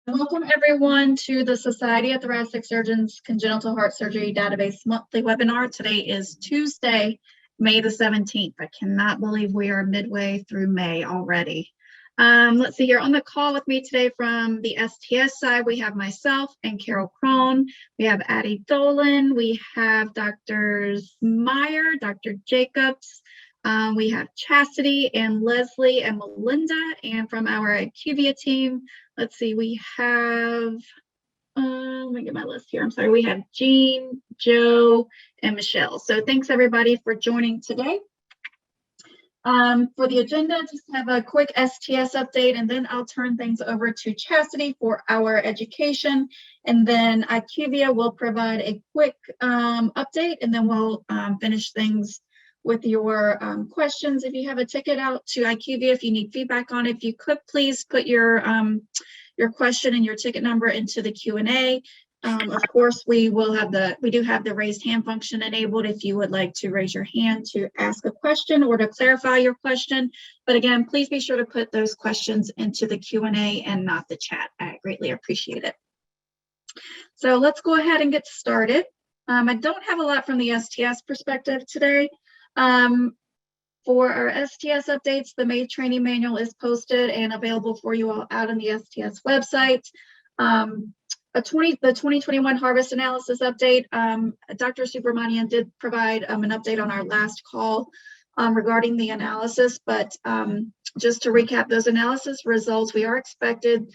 Welcome everyone to the Society of Thoracic Surgeons Congenital Heart Surgery Database monthly webinar. Today is Tuesday, May the 17th. I cannot believe we are midway through May already. Let's see here. On the call with me today from the STS side, we have myself and Carol Crone. We have Addie Dolan. We have Dr. Meyer, Dr. Jacobs. We have Chastity and Leslie and Melinda. And from our IQVIA team, let's see, we have, let me get my list here. I'm sorry. We have Jean, Joe, and Michelle. So thanks everybody for joining today. For the agenda, just have a quick STS update, and then I'll turn things over to Chastity for our education. And then IQVIA will provide a quick update, and then we'll finish things with your questions. If you have a ticket out to IQVIA, if you need feedback on it, if you could please put your question and your ticket number into the Q&A. Of course, we do have the raised hand function enabled if you would like to raise your hand to ask a question or to clarify your question. But again, please be sure to put those questions into the Q&A and not the chat. I greatly appreciate it. So let's go ahead and get started. I don't have a lot from the STS perspective today. For our STS updates, the May training manual is posted and available for you all out on the STS website. The 2021 harvest analysis update, Dr. Subramanian did provide an update on our last call regarding the analysis, but just to recap those analysis results, we are expected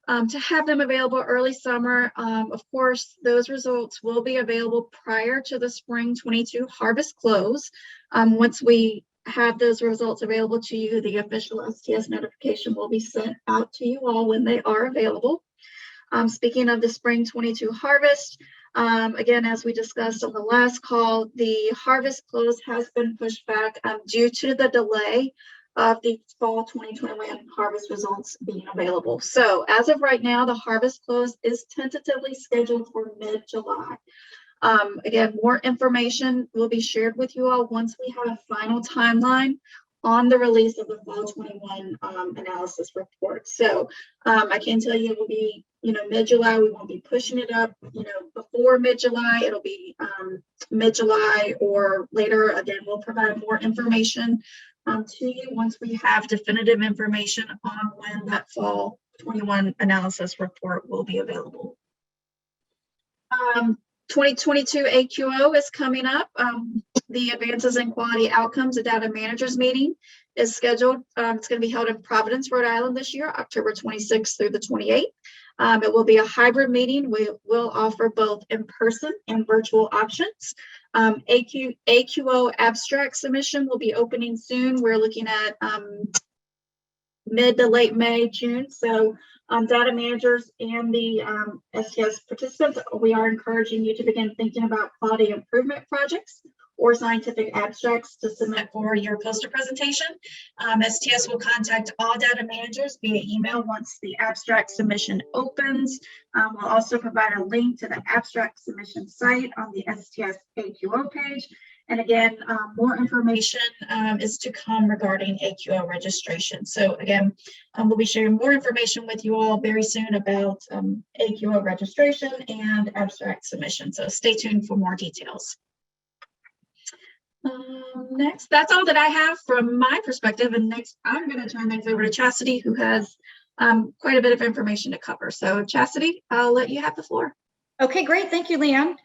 to have them available early summer. Of course, those results will be available prior to the spring 22 harvest close. Once we have those results available to you, the official STS notification will be sent out to you all when they are available. Speaking of the spring 22 harvest, again, as we discussed on the last call, the harvest close has been pushed back due to the delay of the fall 2021 harvest results being available. So as of right now, the harvest close is tentatively scheduled for mid-July. Again, more information will be shared with you all once we have a final timeline on the release of the fall 21 analysis report. So I can tell you it will be, mid-July. We won't be pushing it up, before mid-July. It'll be mid-July or later. Again, we'll provide more information to you once we have definitive information on when that fall 21 analysis report will be available. 2022 AQO is coming up. The Advances in Quality Outcomes, a data managers meeting is scheduled. It's going to be held in Providence, Rhode Island this year, October 26th through the 28th. It will be a hybrid meeting. We will offer both in-person and virtual options. AQO abstract submission will be opening soon. We're looking at mid to late May, June. So data managers and the STS participants, we are encouraging you to begin thinking about quality improvement projects or scientific abstracts to submit for your poster presentation. STS will contact all data managers via email once the abstract submission opens. We'll also provide a link to the abstract submission site on the STS AQO page. And again, more information is to come regarding AQO registration. So again, we'll be sharing more information with you all very soon about AQO registration and abstract submission. So stay tuned for more details. Next, that's all that I have from my perspective. And next, I'm going to turn things over to Chastity, who has quite a bit of information to cover. So Chastity, I'll let you have the floor. Okay, great. Thank you, Leanne.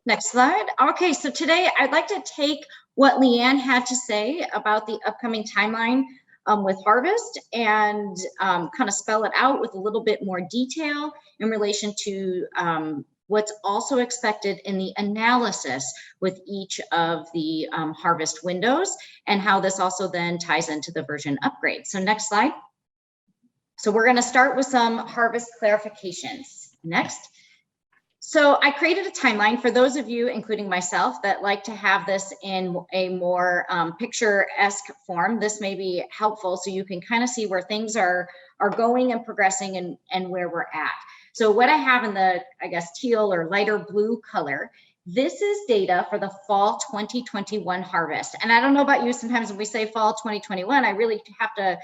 Next slide. Okay, so today I'd like to take what Leanne had to say about the upcoming timeline with harvest and kind of spell it out with a little bit more detail in relation to what's also expected in the analysis with each of the harvest windows and how this also then ties into the version upgrade. So next slide. So we're going to start with some harvest clarifications. Next. So I created a timeline for those of you, including myself, that like to have this in a more picture-esque form. This may be helpful so you can kind of see where things are going and progressing and where we're at. So what I have in the, I guess, teal or lighter blue color, this is data for the fall 2021 harvest. And I don't know about you, sometimes when we say fall 2021, I really have to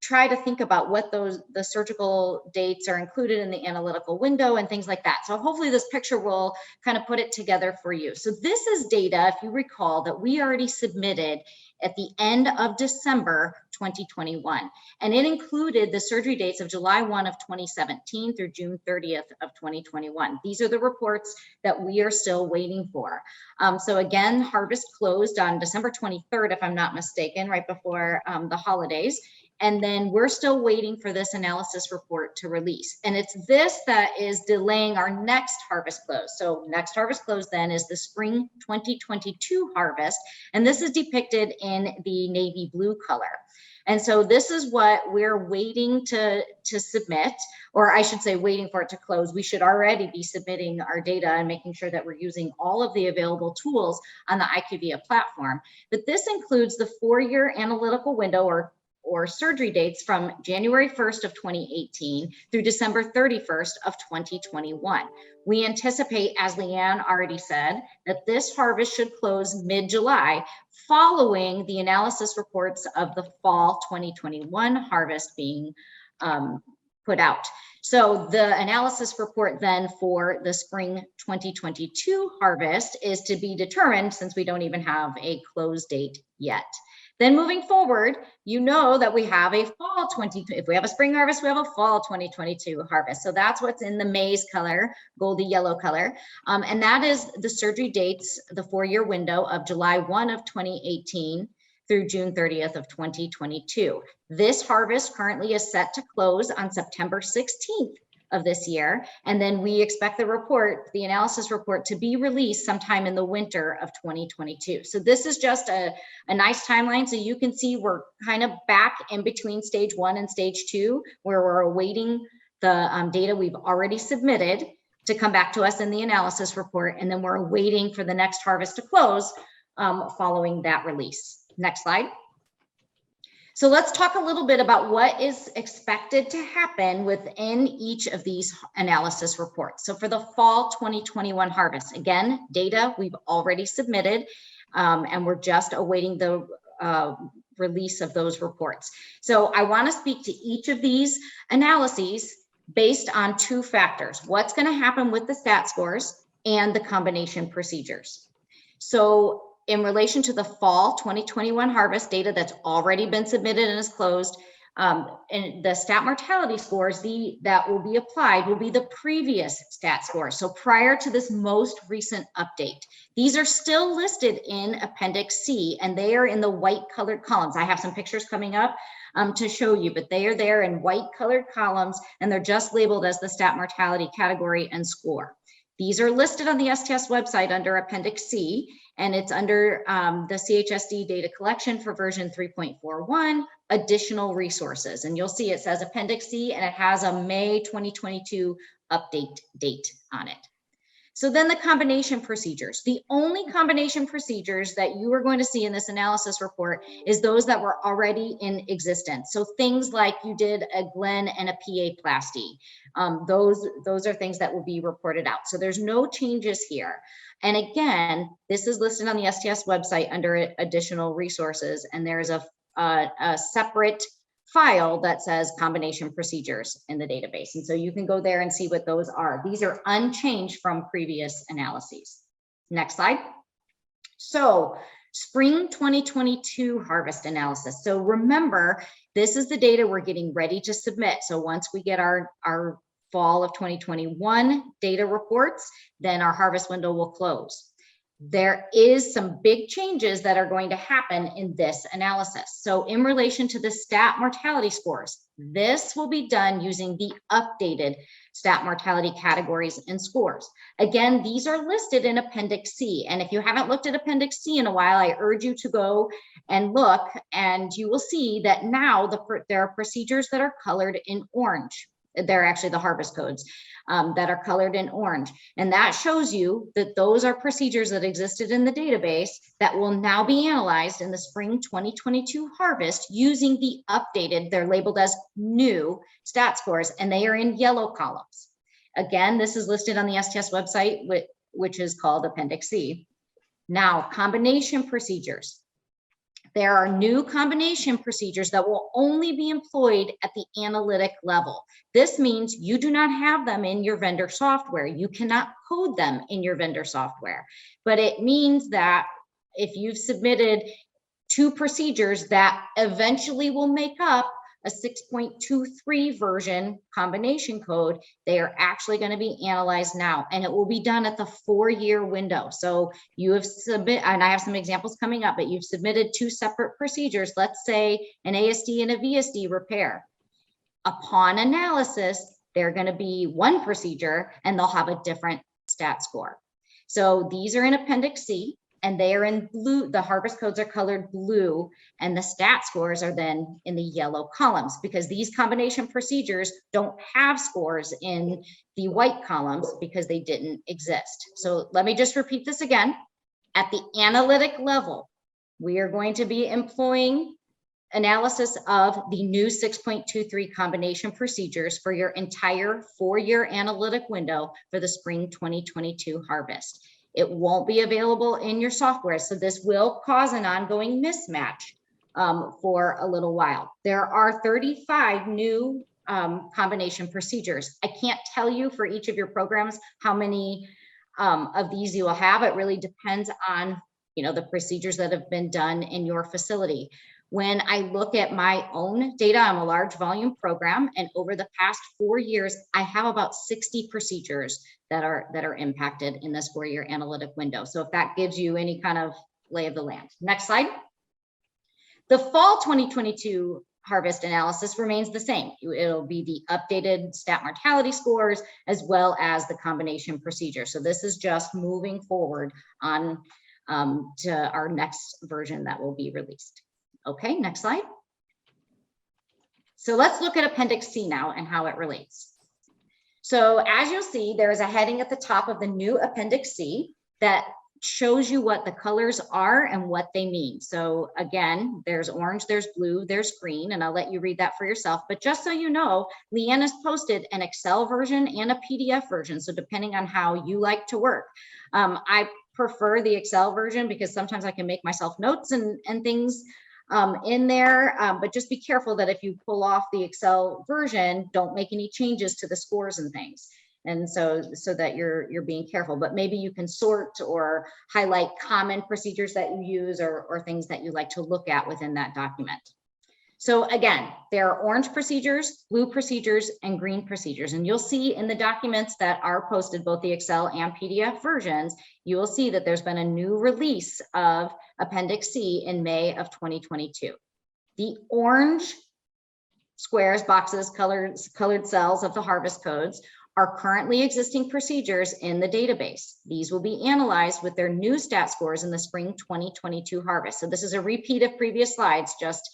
try to think about what the surgical dates are included in the analytical window and things like that. So hopefully this picture will kind of put it together for you. So this is data, if you recall, that we already submitted at the end of December 2021. And it included the surgery dates of July 1 of 2017 through June 30th of 2021. These are the reports that we are still waiting for. So again, Harvest closed on December 23rd, if I'm not mistaken, right before the holidays. And then we're still waiting for this analysis report to release. And it's this that is delaying our next harvest close. So next harvest close then is the spring 2022 harvest. And this is depicted in the navy blue color. And so this is what we're waiting to submit, or I should say waiting for it to close. We should already be submitting our data and making sure that we're using all of the available tools on the IQVIA platform. But this includes the 4-year analytical window or surgery dates from January 1st of 2018 through December 31st of 2021. We anticipate, as Leanne already said, that this harvest should close mid-July following the analysis reports of the fall 2021 harvest being put out. So the analysis report then for the spring 2022 harvest is to be determined, since we don't even have a close date yet. Then moving forward, you know that we have a fall if we have a spring harvest, we have a fall 2022 harvest. So that's what's in the maize color, goldy yellow color. And that is the surgery dates, the 4-year window of July 1 of 2018 through June 30th of 2022. This harvest currently is set to close on September 16th of this year. And then we expect the analysis report to be released sometime in the winter of 2022. So this is just a nice timeline. So you can see we're kind of back in between stage 1 and stage 2, where we're awaiting the data we've already submitted to come back to us in the analysis report. And then we're waiting for the next harvest to close following that release. Next slide. So let's talk a little bit about what is expected to happen within each of these analysis reports. So for the fall 2021 harvest, again, data we've already submitted, and we're just awaiting the release of those reports. So I want to speak to each of these analyses based on 2 factors: what's going to happen with the stat scores and the combination procedures. So in relation to the fall 2021 harvest data that's already been submitted and is closed, and the stat mortality scores that will be applied will be the previous stat scores. So prior to this most recent update, these are still listed in Appendix C, and they are in the white colored columns. I have some pictures coming up to show you, but they are there in white colored columns, and they're just labeled as the stat mortality category and score. These are listed on the STS website under Appendix C, and it's under the CHSD data collection for version 3.41, additional resources. And you'll see it says Appendix C, and it has a May 2022 update date on it. So then the combination procedures. The only combination procedures that you are going to see in this analysis report is those that were already in existence. So things like you did a Glenn and a PA plasty. Those are things that will be reported out. So there's no changes here. And again, this is listed on the STS website under additional resources, and there's a separate file that says combination procedures in the database. And so you can go there and see what those are. These are unchanged from previous analyses. Next slide. So spring 2022 harvest analysis. So remember, this is the data we're getting ready to submit. So once we get our fall of 2021 data reports, then our harvest window will close. There is some big changes that are going to happen in this analysis. So in relation to the stat mortality scores, this will be done using the updated stat mortality categories and scores. Again, these are listed in Appendix C. And if you haven't looked at Appendix C in a while, I urge you to go and look, and you will see that now there are procedures that are colored in orange. They're actually the harvest codes that are colored in orange. And that shows you that those are procedures that existed in the database that will now be analyzed in the spring 2022 harvest using the updated, they're labeled as new stat scores, and they are in yellow columns. Again, this is listed on the STS website, which is called Appendix C. Now, combination procedures. There are new combination procedures that will only be employed at the analytic level. This means you do not have them in your vendor software. You cannot code them in your vendor software. But it means that if you've submitted 2 procedures that eventually will make up a 6.23 version combination code, they are actually going to be analyzed now, and it will be done at the 4-year window. So you have submitted, and I have some examples coming up, but you've submitted 2 separate procedures, let's say an ASD and a VSD repair. Upon analysis, they're going to be 1 procedure and they'll have a different stat score. So these are in Appendix C, and they are in blue. The harvest codes are colored blue, and the stat scores are then in the yellow columns, because these combination procedures don't have scores in the white columns because they didn't exist. So let me just repeat this again. At the analytic level, we are going to be employing analysis of the new 6.23 combination procedures for your entire 4-year analytic window for the spring 2022 harvest. It won't be available in your software, so this will cause an ongoing mismatch for a little while. There are 35 new combination procedures. I can't tell you for each of your programs how many of these you will have. It really depends on, the procedures that have been done in your facility. When I look at my own data, I'm a large volume program, and over the past 4 years, I have about 60 procedures that are impacted in this 4-year analytic window. So if that gives you any kind of lay of the land. Next slide. The fall 2022 harvest analysis remains the same. It'll be the updated stat mortality scores as well as the combination procedure. So this is just moving forward on to our next version that will be released. Okay, next slide. So let's look at Appendix C now and how it relates. So as you'll see, there is a heading at the top of the new Appendix C that shows you what the colors are and what they mean. So again, there's orange, there's blue, there's green, and I'll let you read that for yourself. But just so you know, Leanne has posted an Excel version and a PDF version. So depending on how you like to work, I prefer the Excel version because sometimes I can make myself notes and things in there, but just be careful that if you pull off the Excel version, don't make any changes to the scores and things. And so that you're being careful, but maybe you can sort or highlight common procedures that you use or things that you like to look at within that document. So again, there are orange procedures, blue procedures, and green procedures. And you'll see in the documents that are posted, both the Excel and PDF versions, you will see that there's been a new release of Appendix C in May of 2022. The orange squares, boxes, colored cells of the harvest codes are currently existing procedures in the database. These will be analyzed with their new stat scores in the spring 2022 harvest. So this is a repeat of previous slides, just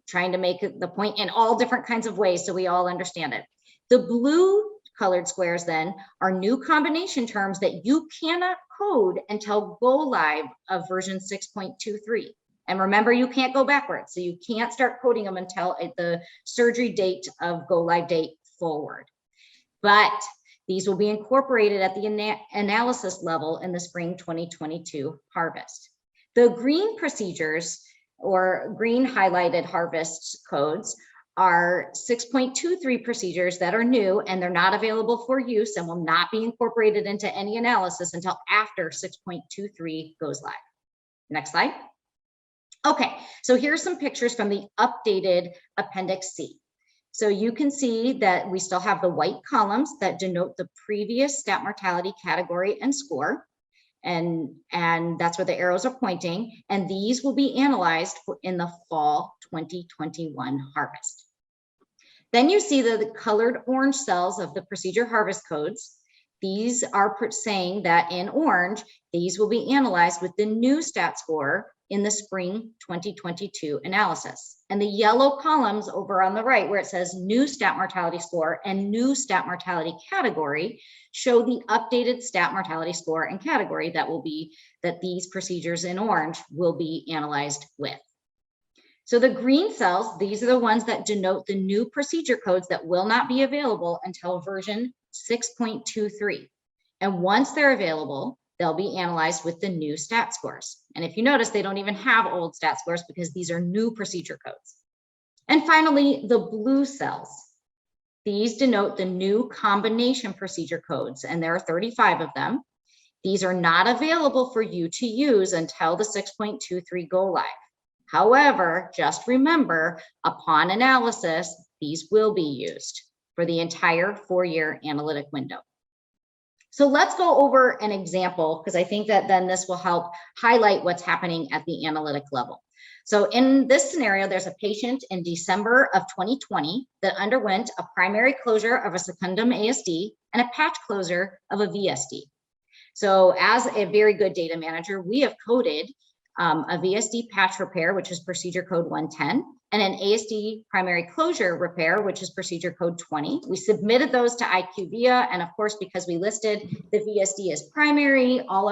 trying to make the point in all different kinds of ways so we all understand it. The blue colored squares then are new combination terms that you cannot code until go live of version 6.23. And remember, you can't go backwards. So you can't start coding them until the surgery date of go live date forward. But these will be incorporated at the analysis level in the spring 2022 harvest. The green procedures or green highlighted harvest codes are 6.23 procedures that are new, and they're not available for use and will not be incorporated into any analysis until after 6.23 goes live. Next slide. Okay, so here's some pictures from the updated Appendix C. So you can see that we still have the white columns that denote the previous stat mortality category and score. And that's where the arrows are pointing. And these will be analyzed in the fall 2021 harvest. Then you see the colored orange cells of the procedure harvest codes. These are saying that in orange, these will be analyzed with the new stat score in the spring 2022 analysis. And the yellow columns over on the right where it says new stat mortality score and new stat mortality category show the updated stat mortality score and category that these procedures in orange will be analyzed with. So the green cells, these are the ones that denote the new procedure codes that will not be available until version 6.23. And once they're available, they'll be analyzed with the new stat scores. And if you notice, they don't even have old stat scores because these are new procedure codes. And finally, the blue cells. These denote the new combination procedure codes, and there are 35 of them. These are not available for you to use until the 6.23 go live. However, just remember, upon analysis, these will be used for the entire 4-year analytic window. So let's go over an example, because I think that then this will help highlight what's happening at the analytic level. So in this scenario, there's a patient in December of 2020 that underwent a primary closure of a secundum ASD and a patch closure of a VSD. So as a very good data manager, we have coded a VSD patch repair, which is procedure code 110, and an ASD primary closure repair, which is procedure code 20. We submitted those to IQVIA, and of course, because we listed the VSD as primary, all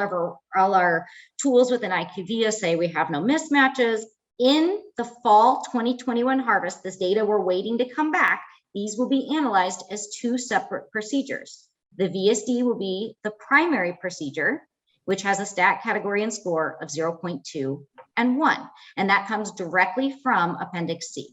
our tools within IQVIA say we have no mismatches. In the fall 2021 harvest, this data we're waiting to come back, these will be analyzed as 2 separate procedures. The VSD will be the primary procedure, which has a stat category and score of 0.2 and 1. And that comes directly from Appendix C.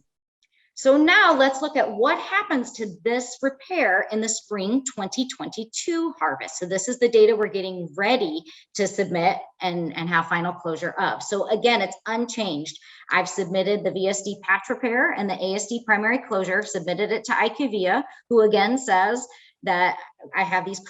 So now let's look at what happens to this repair in the spring 2022 harvest. So this is the data we're getting ready to submit and have final closure of. So again, it's unchanged. I've submitted the VSD patch repair and the ASD primary closure, submitted it to IQVIA, who again says that I have these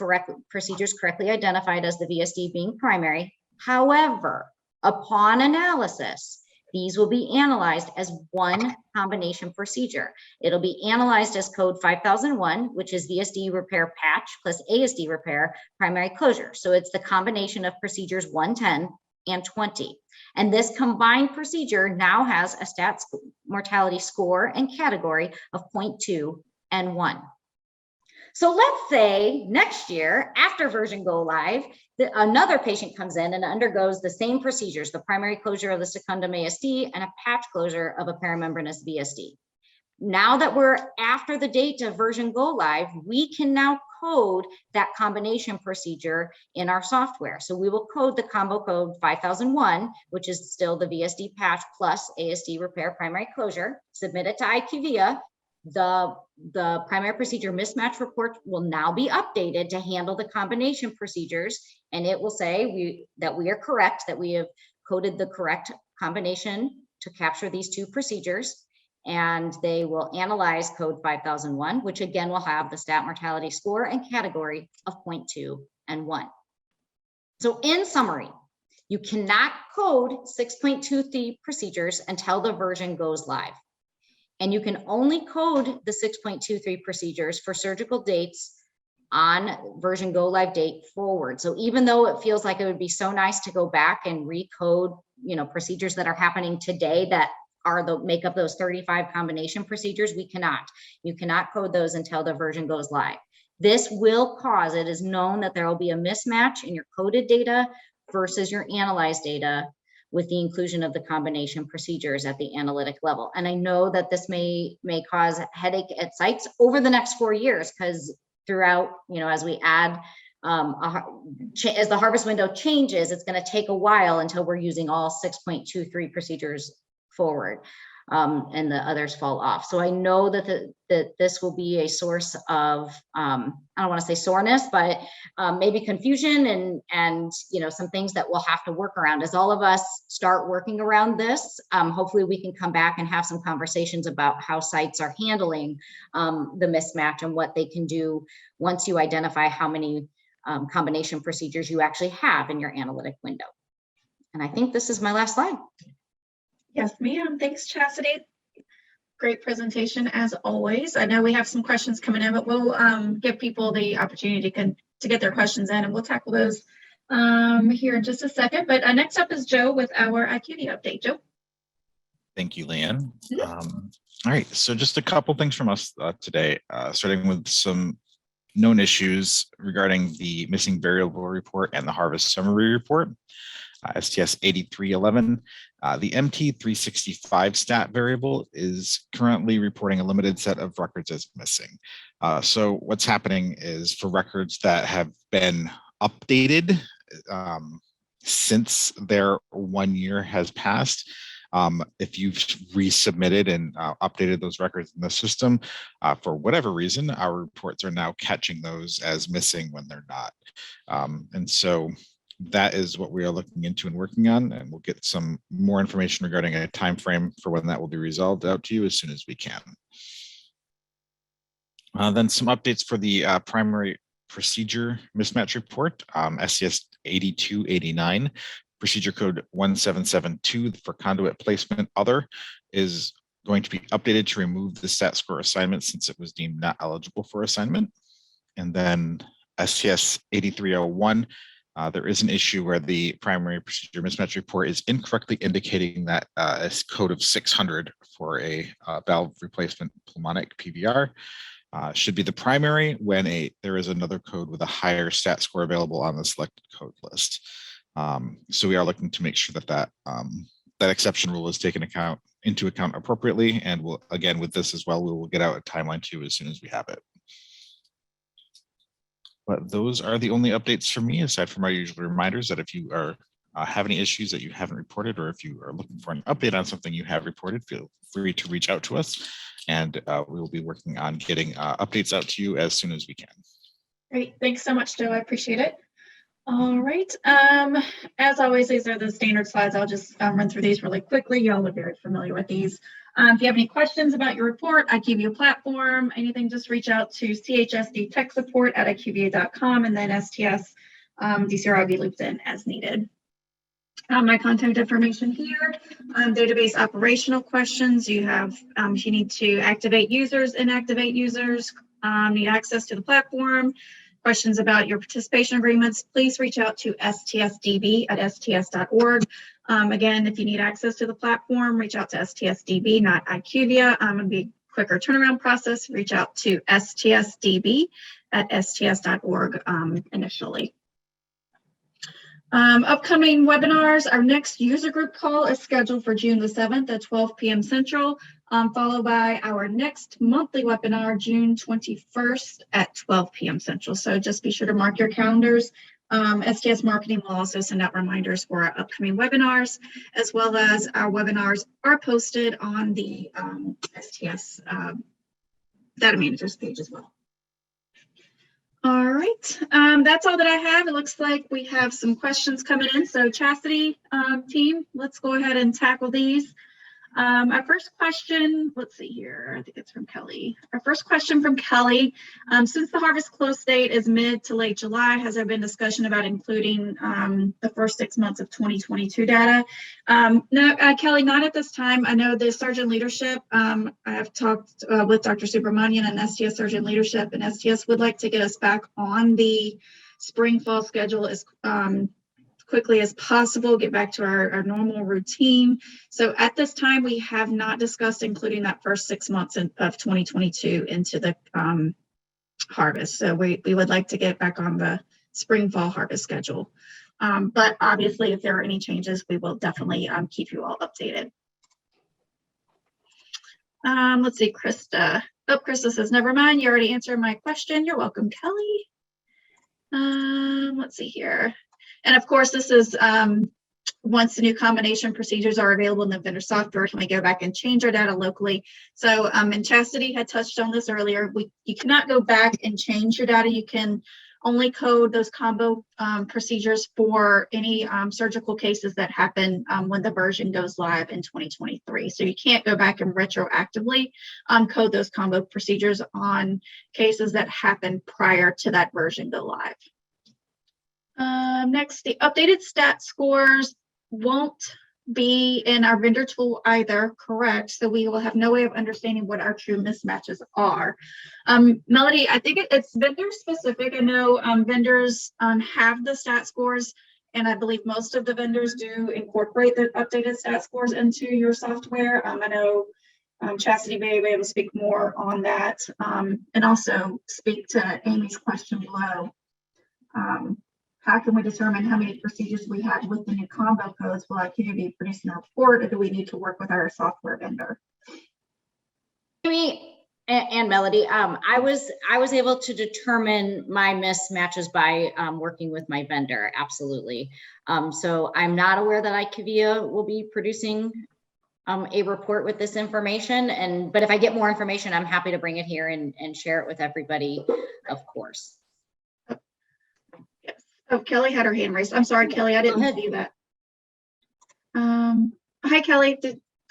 procedures correctly identified as the VSD being primary. However, upon analysis, these will be analyzed as one combination procedure. It'll be analyzed as code 5001, which is VSD repair patch plus ASD repair primary closure. So it's the combination of procedures 110 and 20. And this combined procedure now has a stat mortality score and category of 0.2 and 1. So let's say next year, after version go live, another patient comes in and undergoes the same procedures, the primary closure of the secundum ASD and a patch closure of a paramembranous VSD. Now that we're after the date of version go live, we can now code that combination procedure in our software. So we will code the combo code 5001, which is still the VSD patch plus ASD repair primary closure, submit it to IQVIA. The primary procedure mismatch report will now be updated to handle the combination procedures, and it will say that we are correct, that we have coded the correct combination to capture these 2 procedures, and they will analyze code 5001, which again will have the stat mortality score and category of 0.2 and 1. So in summary, you cannot code 6.23 procedures until the version goes live. And you can only code the 6.23 procedures for surgical dates on version go live date forward. So even though it feels like it would be so nice to go back and recode, procedures that are happening today that make up those 35 combination procedures, we cannot. You cannot code those until the version goes live. This will cause, it is known that there will be a mismatch in your coded data versus your analyzed data with the inclusion of the combination procedures at the analytic level. And I know that this may cause headache at sites over the next 4 years, because throughout, as we add, as the harvest window changes, it's going to take a while until we're using all 6.23 procedures forward, and the others fall off. So I know that this will be a source of, I don't want to say soreness, but maybe confusion and some things that we'll have to work around. As all of us start working around this, hopefully we can come back and have some conversations about how sites are handling the mismatch and what they can do once you identify how many combination procedures you actually have in your analytic window. And I think this is my last slide. Yes, ma'am. Thanks, Chastity. Great presentation as always. I know we have some questions coming in, but we'll give people the opportunity to get their questions in, and we'll tackle those here in just a second. But next up is Joe with our IQVIA update. Joe. Thank you, Leanne. All right, so just a couple things from us today, starting with some known issues regarding the missing variable report and the harvest summary report. STS 8311. The MT365 stat variable is currently reporting a limited set of records as missing. So what's happening is for records that have been updated, since their 1 year has passed. If you've resubmitted and updated those records in the system, for whatever reason, our reports are now catching those as missing when they're not. And so that is what we are looking into and working on, and we'll get some more information regarding a time frame for when that will be resolved out to you as soon as we can. Then some updates for the primary procedure mismatch report, SCS 8289, procedure code 1772 for conduit placement other is going to be updated to remove the stat score assignment since it was deemed not eligible for assignment. And then STS 8301, there is an issue where the primary procedure mismatch report is incorrectly indicating that a code of 600 for a valve replacement pulmonic PVR should be the primary when there is another code with a higher stat score available on the selected code list. So we are looking to make sure that that exception rule is taken into account appropriately. And we'll, again, with this as well, we will get out a timeline to you as soon as we have it. But those are the only updates for me, aside from our usual reminders that if you are have any issues that you haven't reported, or if you are looking for an update on something you have reported, feel free to reach out to us, and we will be working on getting updates out to you as soon as we can. Great, thanks so much, Joe. I appreciate it. All right. As always, these are the standard slides. I'll just run through these really quickly. Y'all are very familiar with these. If you have any questions about your report, IQVIA platform, anything, just reach out to CHSD tech support at IQVIA.com, and then STS DCR will be looped in as needed. My contact information here, database operational questions. You have, if you need to activate users, inactivate users, need access to the platform, questions about your participation agreements, please reach out to STSDB at sts.org. Again, if you need access to the platform, reach out to STSDB, not IQVIA. It'll be a quicker turnaround process. Reach out to STSDB at sts.org initially. Upcoming webinars, our next user group call is scheduled for June the 7th at 12 p.m. Central, followed by our next monthly webinar, June 21st at 12 p.m. Central. So just be sure to mark your calendars. STS Marketing will also send out reminders for our upcoming webinars, as well as our webinars are posted on the STS Data Managers page as well. All right, that's all that I have. It looks like we have some questions coming in. So Chastity team, let's go ahead and tackle these. Our first question, let's see here, I think it's from Kelly. Our first question from Kelly, since the harvest close date is mid to late July, has there been discussion about including the first 6 months of 2022 data? No, Kelly, not at this time. I know the surgeon leadership, I have talked with Dr. Subramanian and STS surgeon leadership, and STS would like to get us back on the spring fall schedule as quickly as possible, get back to our normal routine. So at this time, we have not discussed including that first 6 months of 2022 into the harvest. So we would like to get back on the spring fall harvest schedule. But obviously, if there are any changes, we will definitely keep you all updated. Let's see, Krista. Oh, Krista says, never mind, you already answered my question. You're welcome, Kelly. Let's see here. And of course, this is once the new combination procedures are available in the vendor software, can we go back and change our data locally? So, and Chastity had touched on this earlier, you cannot go back and change your data. You can only code those combo procedures for any surgical cases that happen when the version goes live in 2023. So you can't go back and retroactively code those combo procedures on cases that happen prior to that version go live. Next, the updated stat scores won't be in our vendor tool either, correct? So we will have no way of understanding what our true mismatches are. Melody, I think it's vendor specific. I know vendors have the stat scores, and I believe most of the vendors do incorporate the updated stat scores into your software. I know Chastity may be able to speak more on that, and also speak to Amy's question below. How can we determine how many procedures we have with the new combo codes? Will IQVIA be producing a report, or do we need to work with our software vendor? Amy, And Melody, I was able to determine my mismatches by working with my vendor. Absolutely. So I'm not aware that IQVIA will be producing a report with this information. But if I get more information, I'm happy to bring it here and share it with everybody, of course. Yes. Oh, Kelly had her hand raised. I'm sorry, Kelly, I didn't see that. Hi, Kelly.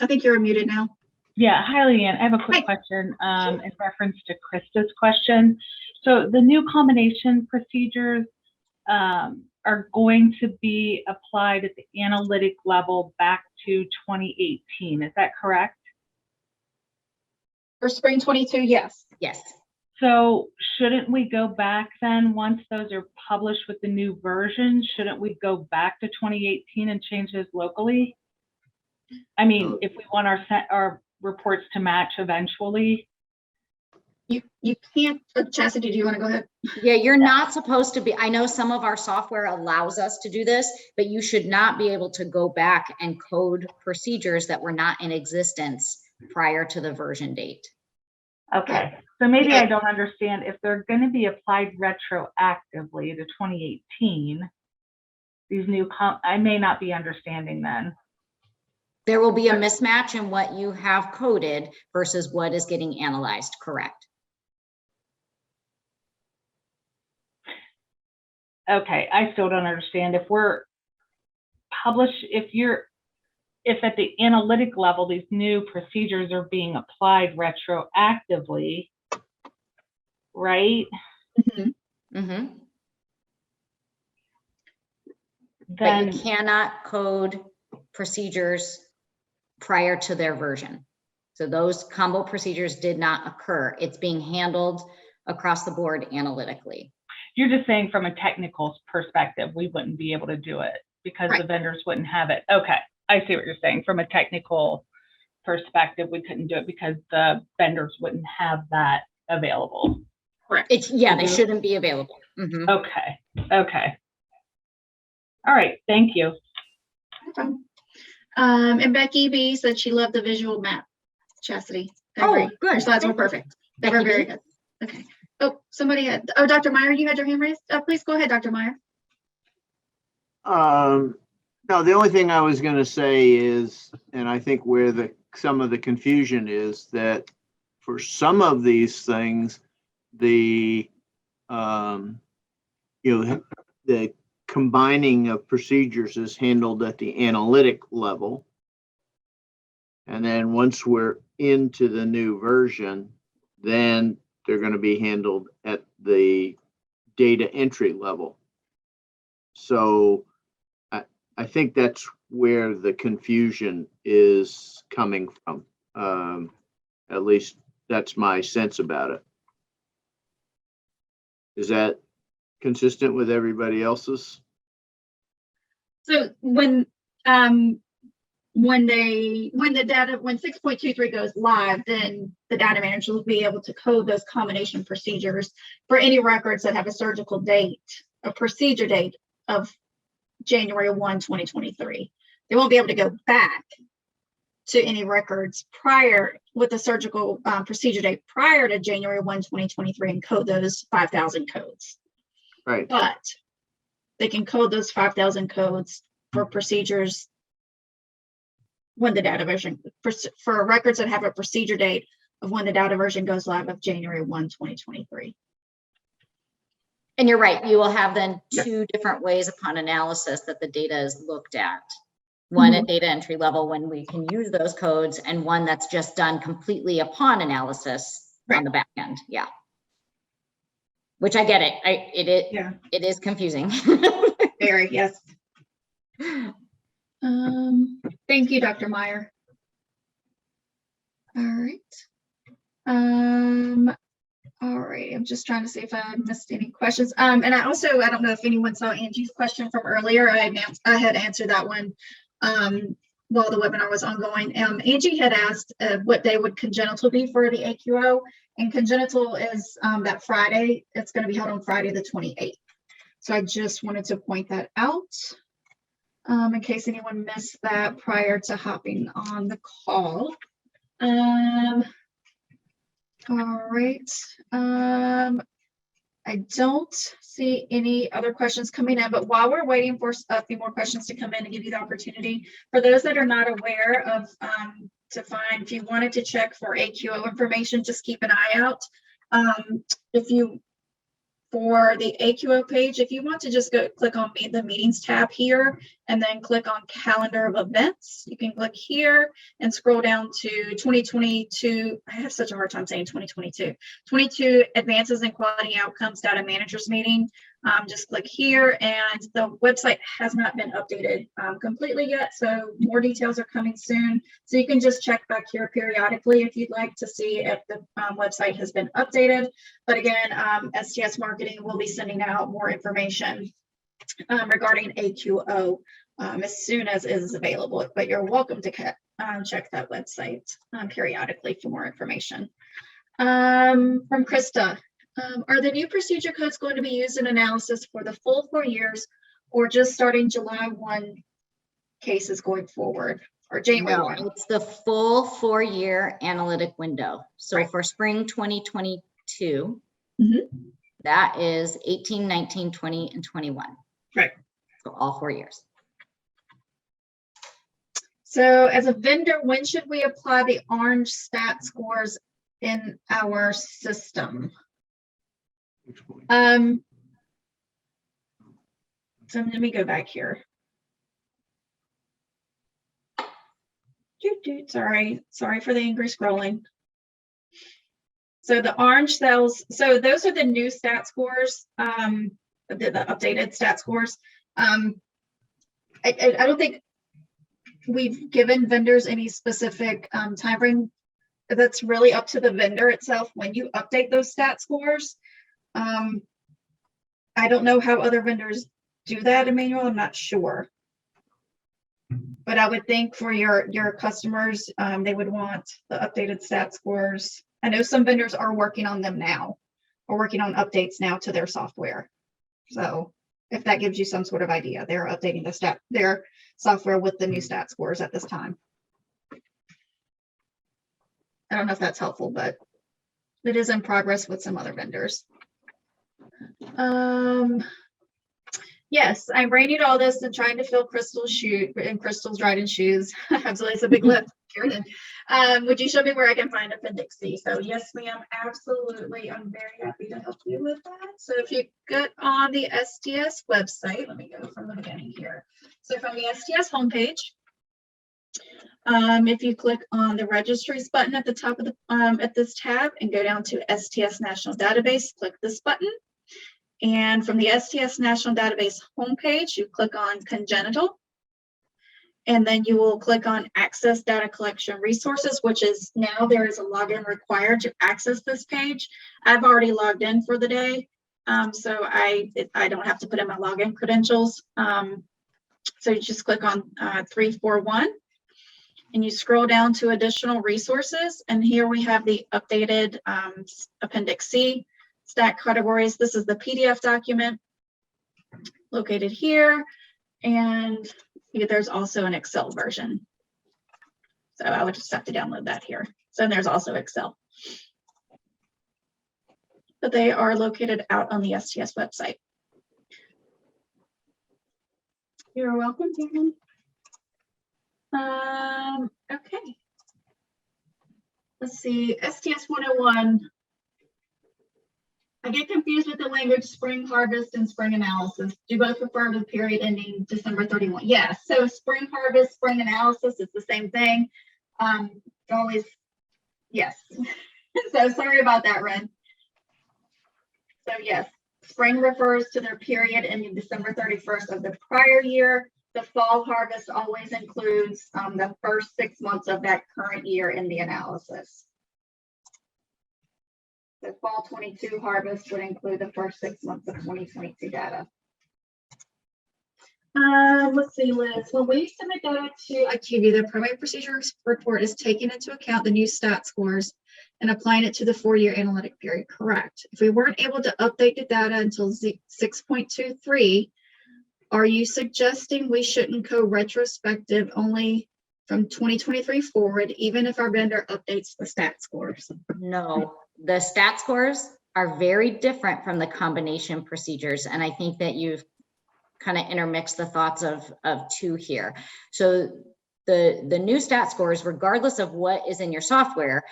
I think you're muted now. Yeah, hi, Leanne. I have a quick question in reference to Krista's question. So the new combination procedures are going to be applied at the analytic level back to 2018. Is that correct? For spring 22, yes. Yes. So shouldn't we go back then, once those are published with the new version, shouldn't we go back to 2018 and change those locally? I mean, if we want our reports to match eventually. You can't, Chastity, do you want to go ahead? Yeah, you're not supposed to be. I know some of our software allows us to do this, but you should not be able to go back and code procedures that were not in existence prior to the version date. Okay, so maybe I don't understand if they're going to be applied retroactively to 2018. These new, I may not be understanding then. There will be a mismatch in what you have coded versus what is getting analyzed, correct? Okay, I still don't understand. If we're published, if at the analytic level, these new procedures are being applied retroactively, right? Mm-hmm. Mm-hmm. Then but you cannot code procedures prior to their version. So those combo procedures did not occur. It's being handled across the board analytically. You're just saying from a technical perspective, we wouldn't be able to do it because the vendors wouldn't have it. Okay, I see what you're saying. From a technical perspective, we couldn't do it because the vendors wouldn't have that available. Correct. They shouldn't be available. Mm-hmm. Okay. All right, thank you. And Becky B said she loved the visual map. Chastity. Oh, good. Your slides were perfect. They were very good. Okay. Oh, somebody had, Dr. Meyer, you had your hand raised? Please go ahead, Dr. Meyer. No, the only thing I was going to say is, and I think where some of the confusion is, that for some of these things, the combining of procedures is handled at the analytic level. And then once we're into the new version, then they're going to be handled at the data entry level. So I think that's where the confusion is coming from. At least that's my sense about it. Is that consistent with everybody else's? So when 6.23 goes live, then the data manager will be able to code those combination procedures for any records that have a surgical date, a procedure date of January 1, 2023. They won't be able to go back to any records prior with the surgical procedure date prior to January 1, 2023 and code those 5,000 codes. Right. But they can code those 5,000 codes for procedures when the data version, for records that have a procedure date of when the data version goes live of January 1, 2023. And you're right, you will have then two different ways upon analysis that the data is looked at. One at data entry level when we can use those codes, and one that's just done completely upon analysis on the back end. Yeah. Which I get it. It is confusing. Very, yes. Thank you, Dr. Meyer. All right. All right, I'm just trying to see if I missed any questions. And I don't know if anyone saw Angie's question from earlier. I had answered that one while the webinar was ongoing. Angie had asked what day would congenital be for the AQO, and congenital is that Friday. It's going to be held on Friday the 28th. So I just wanted to point that out in case anyone missed that prior to hopping on the call. All right. I don't see any other questions coming in, but while we're waiting for a few more questions to come in and give you the opportunity, for those that are not aware of, to find, if you wanted to check for AQO information, just keep an eye out. For the AQO page, if you want to just go click on the meetings tab here and then click on calendar of events, you can click here and scroll down to 2022. I have such a hard time saying 22 advances in quality outcomes data managers meeting. Just click here, and the website has not been updated completely yet, so more details are coming soon. So you can just check back here periodically if you'd like to see if the website has been updated. But again, STS Marketing will be sending out more information regarding AQO as soon as it is available. But you're welcome to check that website periodically for more information. From Krista, are the new procedure codes going to be used in analysis for the full 4 years, or just starting July 1 cases going forward, or January 1? No, it's the full 4-year analytic window. So Right. for spring 2022, Mhm. that is 18, 19, 20, and 21. Right. So all 4 years. So as a vendor, when should we apply the orange stat scores in our system? Which point? So let me go back here. Sorry for the angry scrolling. So the orange cells, so those are the new stat scores, the updated stat scores. I don't think we've given vendors any specific time frame. That's really up to the vendor itself when you update those stat scores. I don't know how other vendors do that, Emmanuel. I'm not sure. But I would think for your customers, they would want the updated stat scores. I know some vendors are working on them now, or working on updates now to their software. So if that gives you some sort of idea, they're updating their software with the new stat scores at this time. I don't know if that's helpful, but it is in progress with some other vendors. Yes, I'm brainy to all this and trying to fill Crystal's riding shoes. Absolutely, it's a big lift. Would you show me where I can find Appendix C? So yes, ma'am, absolutely. I'm very happy to help you with that. So if you get on the STS website, let me go from the beginning here. So from the STS homepage, if you click on the registries button at the top of the at this tab and go down to STS National Database, click this button. And from the STS National Database homepage, you click on Congenital, and then you will click on Access Data Collection Resources, which is now there is a login required to access this page. I've already logged in for the day, so I don't have to put in my login credentials. So you just click on 341, and you scroll down to Additional Resources, and here we have the updated Appendix C. Stat categories. This is the PDF document located here, and there's also an Excel version. So I would just have to download that here. So there's also Excel. But they are located out on the STS website. You're welcome, Dan. Okay. Let's see, STS 101. I get confused with the language spring harvest and spring analysis. Do both refer to the period ending December 31? Yes. So spring harvest, spring analysis, it's the same thing. Always, yes. So sorry about that, Ren. So yes, spring refers to their period ending December 31st of the prior year. The fall harvest always includes the first 6 months of that current year in the analysis. The fall 22 harvest would include the first 6 months of 2022 data. Let's see, Liz. When we submit data to IQVIA, the primary procedures report is taking into account the new stat scores and applying it to the 4-year analytic period. Correct. If we weren't able to update the data until 6.23, are you suggesting we shouldn't go retrospective only from 2023 forward, even if our vendor updates the stat scores? No, the stat scores are very different from the combination procedures. And I think that you've kind of intermixed the thoughts of two here. So the new stat scores, regardless of what is in your software,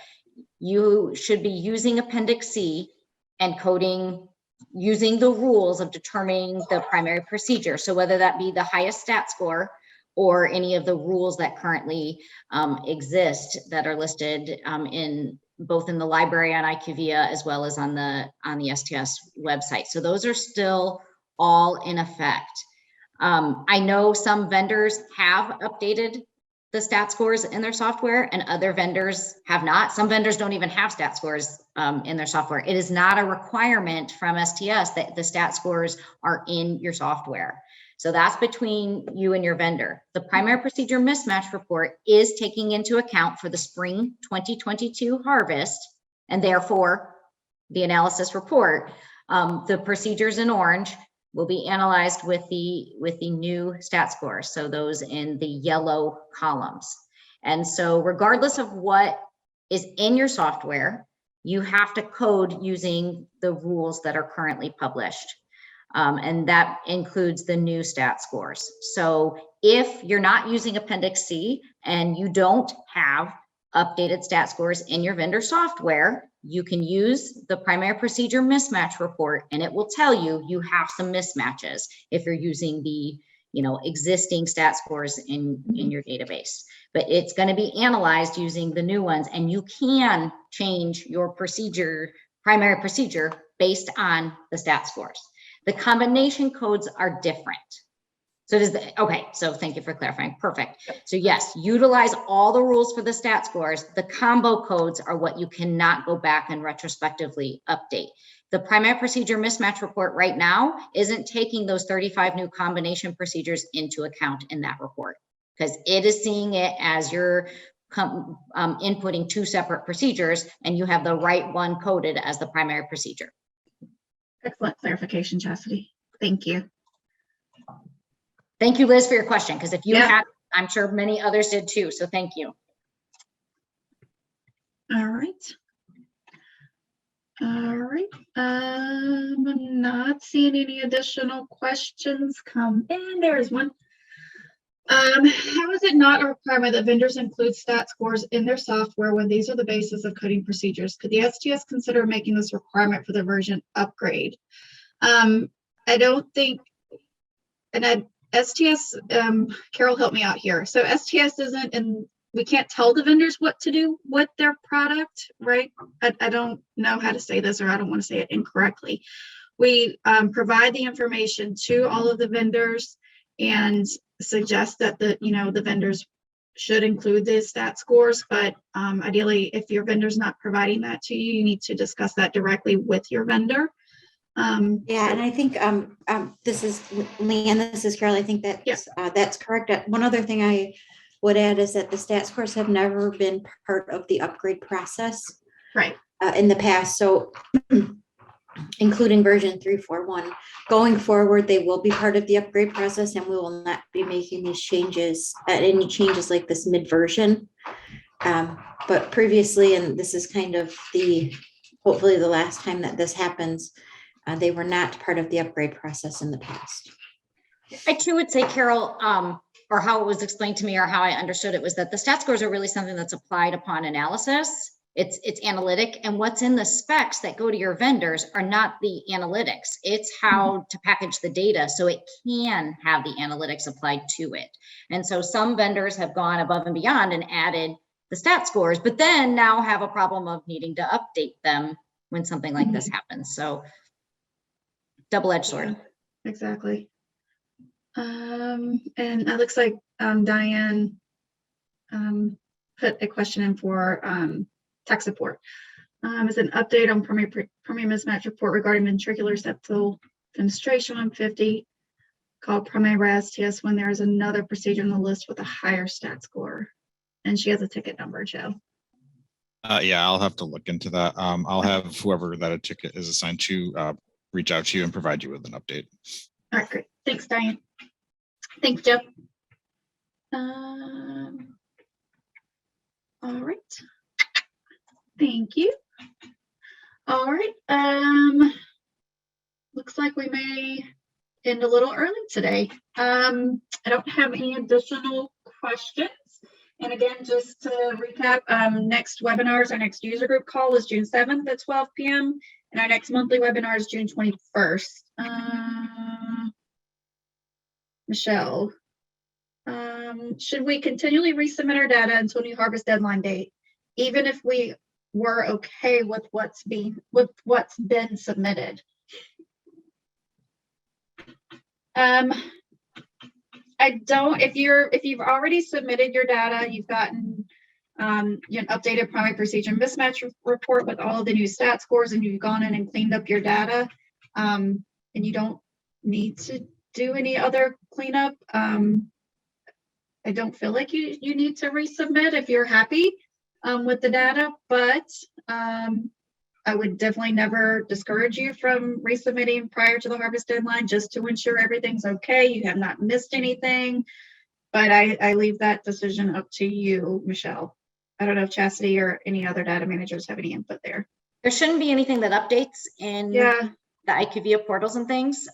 you should be using Appendix C and coding using the rules of determining the primary procedure. So whether that be the highest stat score or any of the rules that currently exist that are listed in both in the library on IQVIA as well as on the STS website. So those are still all in effect. I know some vendors have updated the stat scores in their software and other vendors have not. Some vendors don't even have stat scores in their software. It is not a requirement from STS that the stat scores are in your software. So that's between you and your vendor. The primary procedure mismatch report is taking into account for the spring 2022 harvest, and therefore the analysis report, the procedures in orange will be analyzed with the new stat scores. So those in the yellow columns. And so regardless of what is in your software, you have to code using the rules that are currently published. And that includes the new stat scores. So if you're not using Appendix C and you don't have updated stat scores in your vendor software, you can use the primary procedure mismatch report and it will tell you you have some mismatches if you're using the existing stat scores in your database. But it's going to be analyzed using the new ones, and you can change your primary procedure based on the stat scores. The combination codes are different. So okay, so thank you for clarifying. Perfect. So yes, utilize all the rules for the stat scores. The combo codes are what you cannot go back and retrospectively update. The primary procedure mismatch report right now isn't taking those 35 new combination procedures into account in that report because it is seeing it as you're inputting two separate procedures and you have the right one coded as the primary procedure. Excellent clarification, Chastity. Thank you. Thank you, Liz, for your question, because if you Yeah. had, I'm sure many others did too, so thank you. All right. All right. I'm not seeing any additional questions come in. There is one. How is it not a requirement that vendors include stat scores in their software when these are the basis of coding procedures? Could the STS consider making this requirement for the version upgrade? I don't think, and STS, Carol, help me out here. So STS isn't, and we can't tell the vendors what to do with their product, right? I don't know how to say this, or I don't want to say it incorrectly. We provide the information to all of the vendors and suggest that the vendors should include the stat scores, but ideally, if your vendor's not providing that to you, you need to discuss that directly with your vendor. Yeah, and I think this is Leanne, this is Carol. I think that's correct. One other thing I would add is that the stat scores have never been part of the upgrade process, Right. In the past. So including version 3.4.1, going forward, they will be part of the upgrade process, and we will not be making these changes, any changes like this mid-version. But previously, and this is kind of hopefully the last time that this happens, they were not part of the upgrade process in the past. I too would say, Carol, or how it was explained to me or how I understood it was that the stat scores are really something that's applied upon analysis. It's analytic, and what's in the specs that go to your vendors are not the analytics. It's how to package the data so it can have the analytics applied to it. And so some vendors have gone above and beyond and added the stat scores, but then now have a problem of needing to update them when something like this happens. So double-edged sword. Yeah, exactly. And it looks like Diane put a question in for tech support. Is an update on primary mismatch report regarding ventricular septal fenestration 150 called primary STS when there is another procedure on the list with a higher stat score. And she has a ticket number, Joe. Yeah, I'll have to look into that. I'll have whoever that a ticket is assigned to reach out to you and provide you with an update. All right, great. Thanks, Diane. Thanks, Joe. All right. Thank you. All right. Looks like we may end a little early today. I don't have any additional questions. And again, just to recap, next webinars, our next user group call is June 7th at 12 p.m. and our next monthly webinar is June 21st. Michelle, should we continually resubmit our data until new harvest deadline date, even if we were okay with what's been submitted? I don't, if you've already submitted your data, you've gotten an updated primary procedure mismatch report with all of the new stat scores, and you've gone in and cleaned up your data, and you don't need to do any other cleanup. I don't feel like you need to resubmit if you're happy with the data, but I would definitely never discourage you from resubmitting prior to the harvest deadline, just to ensure everything's okay. You have not missed anything, but I leave that decision up to you, Michelle. I don't know if Chastity or any other data managers have any input there. There shouldn't be anything that updates in the IQVIA portals and things.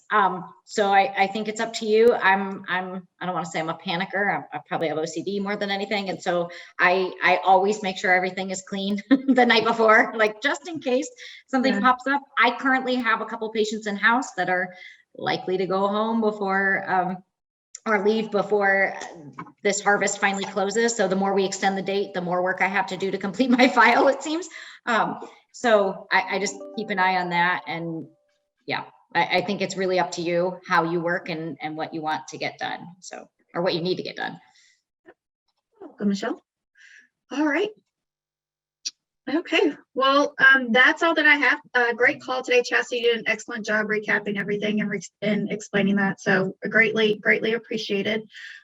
So I think it's up to you. I don't want to say I'm a panicker. I probably have OCD more than anything. And so I always make sure everything is clean the night before, like just in case something pops up. I currently have a couple patients in house that are likely to go home before, or leave before this harvest finally closes. So the more we extend the date, the more work I have to do to complete my file, it seems. So I just keep an eye on that. And yeah, I think it's really up to you how you work and what you want to get done. So, or what you need to get done. Welcome, Michelle. All right. Okay, well, that's all that I have. Great call today, Chastity. You did an excellent job recapping everything and explaining that. So greatly appreciated.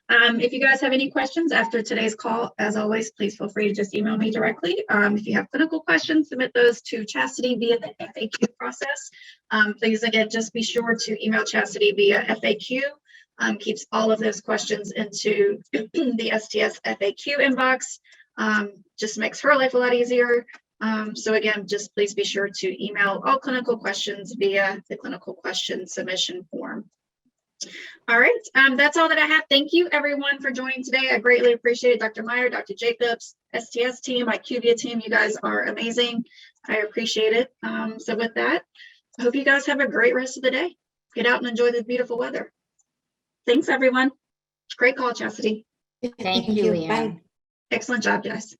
If you guys have any questions after today's call, as always, please feel free to just email me directly. If you have clinical questions, submit those to Chastity via the FAQ process. Please, again, just be sure to email Chastity via FAQ. Keeps all of those questions into the STS FAQ inbox. Just makes her life a lot easier. So again, just please be sure to email all clinical questions via the clinical question submission form. All right, that's all that I have. Thank you everyone for joining today. I greatly appreciate it. Dr. Meyer, Dr. Jacobs, STS team, IQVIA team, you guys are amazing. I appreciate it. So with that, I hope you guys have a great rest of the day. Get out and enjoy the beautiful weather. Thanks everyone. Great call, Chastity. Thank you, Leanne. Bye. Excellent job, guys.